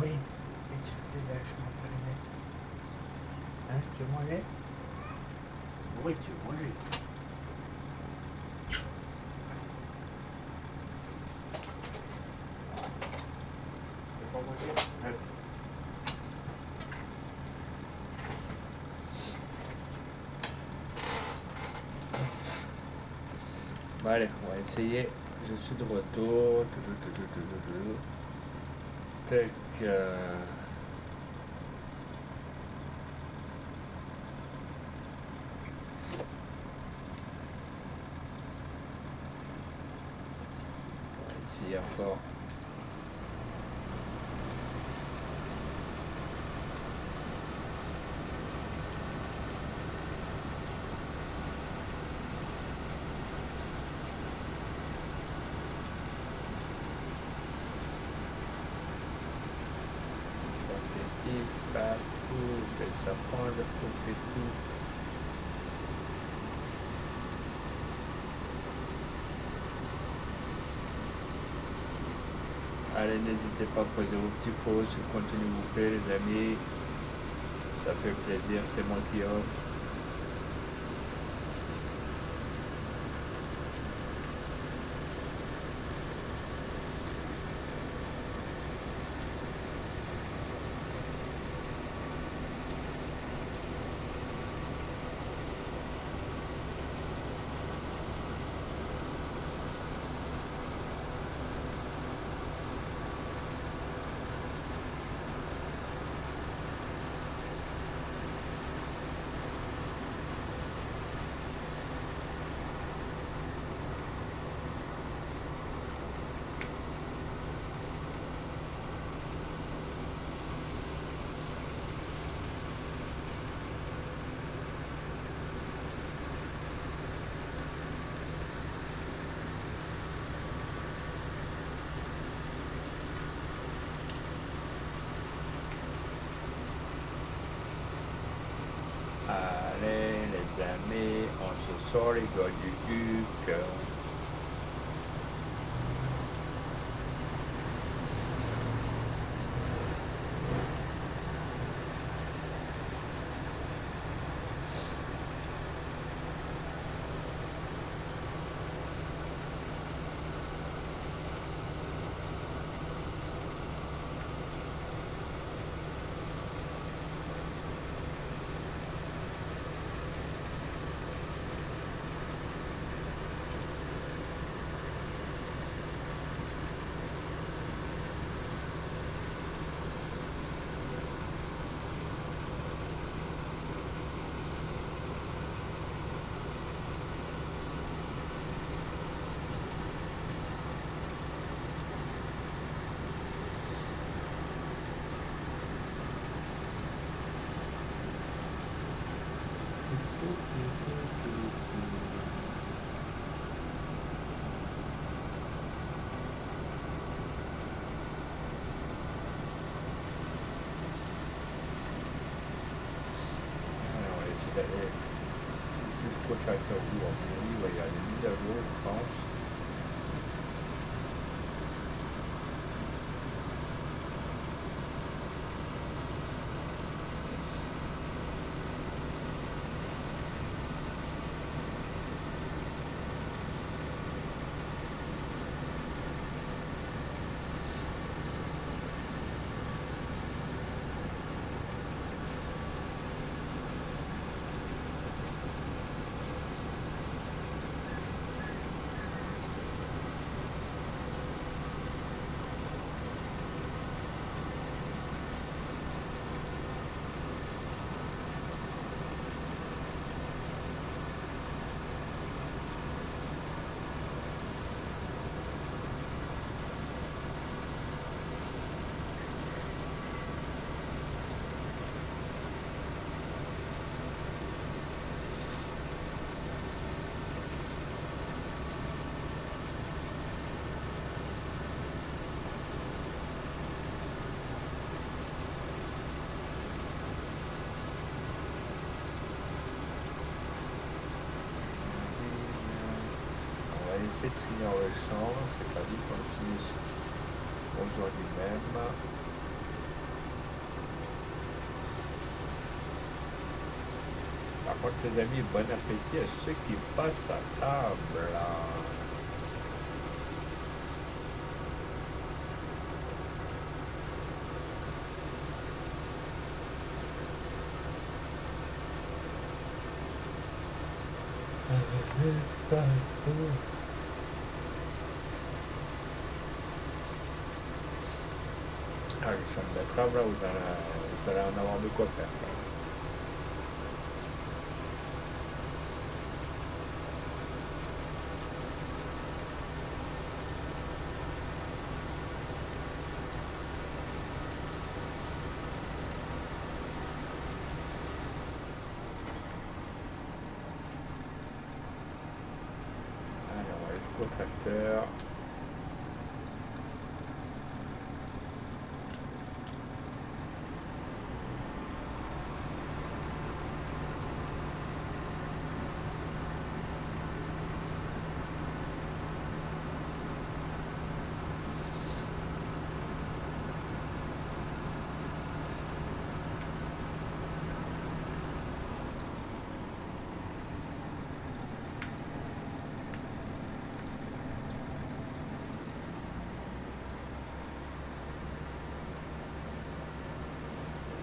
Oui. Et tu faisais de la championette. Hein, tu mangeais? Oui, tu mangeais. Tu pas manger? Reste. Bon, allez, on va essayer. Je suis de retour. Tac. On va essayer encore. Ça fait if, pas tout, fait ça prendre, tout fait tout. Allez, n'hésitez pas à poser vos petits faux si le contenu vous plaît, les amis. Ça fait plaisir, c'est moi qui offre. Allez, les amis, on se sort les gars du huc. Alors, on va essayer d'aller jusqu'au château où, à mon avis, il va y avoir des mises à jour, je pense. On va essayer de finir le champ, c'est pas dit qu'on le finisse aujourd'hui même. Par contre, les amis, bon appétit à ceux qui passent à table. Ah, les champs de betterave, là, vous allez en avoir de quoi faire. Allez, on va jusqu'au tracteur.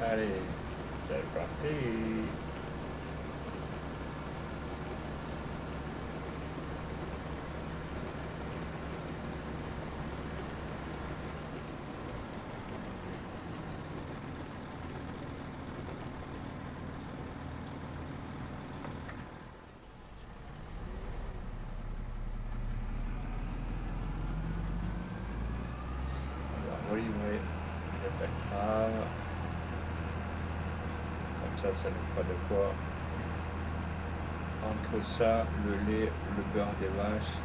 Allez, c'est parti. On va relivrer les betteraves. Comme ça nous fera de quoi. Entre ça, le lait, le beurre des vaches.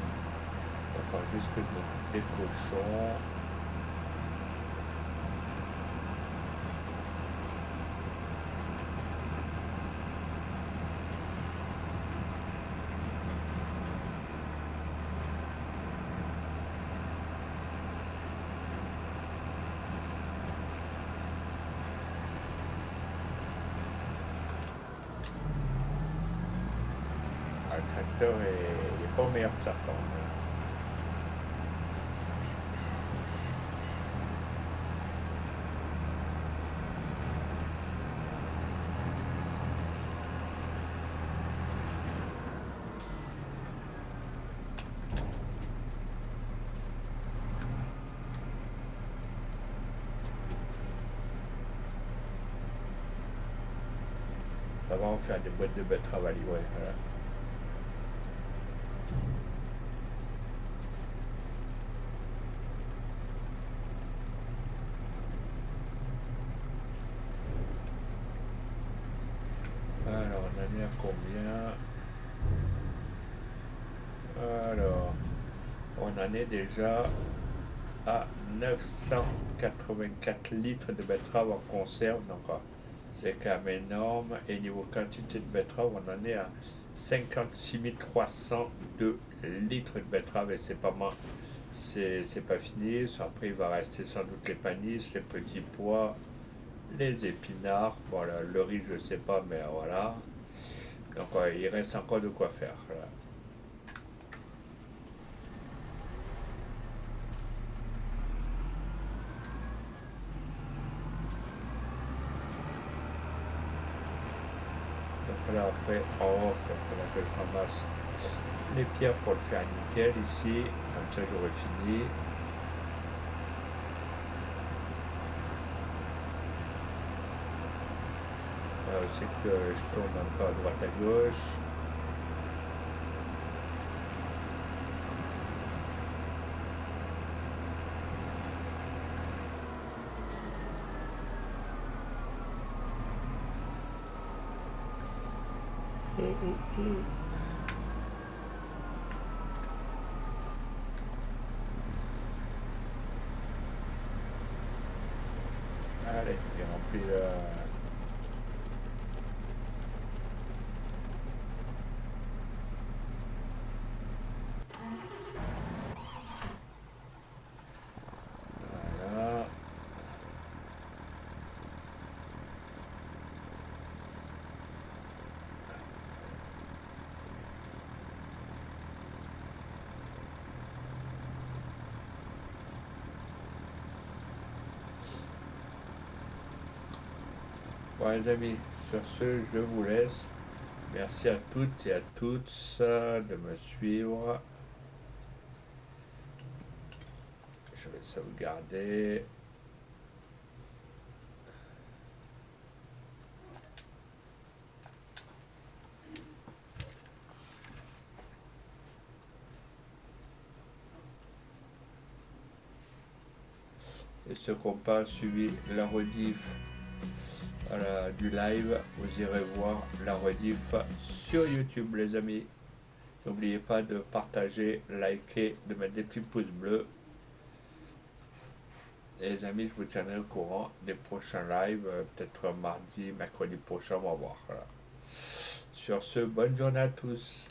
Enfin, juste que je m'occupe des cochons. Ah, le tracteur il est pas au meilleur de sa forme. Ça va en faire des boîtes de betteraves à livrer. Voilà. Alors, on en est à combien? Alors, on en est déjà à 984 litres de betterave en conserve. Donc, c'est quand même énorme. Et niveau quantité de betterave, on en est à 56 302 litres de betterave. Et c'est pas mal. C'est pas fini. Après, il va rester sans doute les panisses, les petits pois, les épinards. Voilà, le riz, je sais pas, mais voilà. Donc, il reste encore de quoi faire. Voilà. Donc là, après, en off, il faudra que je ramasse les pierres pour le faire nickel ici. Comme ça, j'aurai fini. C'est que je tourne un peu à droite à gauche. Allez, j'ai rempli la... Voilà. Bon les amis, sur ce, je vous laisse. Merci à toutes et à tous de me suivre. Je vais sauvegarder. Et ceux qui n'ont pas suivi la rediff du live, vous irez voir la rediff sur YouTube les amis. N'oubliez pas de partager, liker, de mettre des petits pouces bleus. Et les amis, je vous tiendrai au courant des prochains lives, peut-être mardi, mercredi prochain, on va voir. Voilà. Sur ce, bonne journée à tous.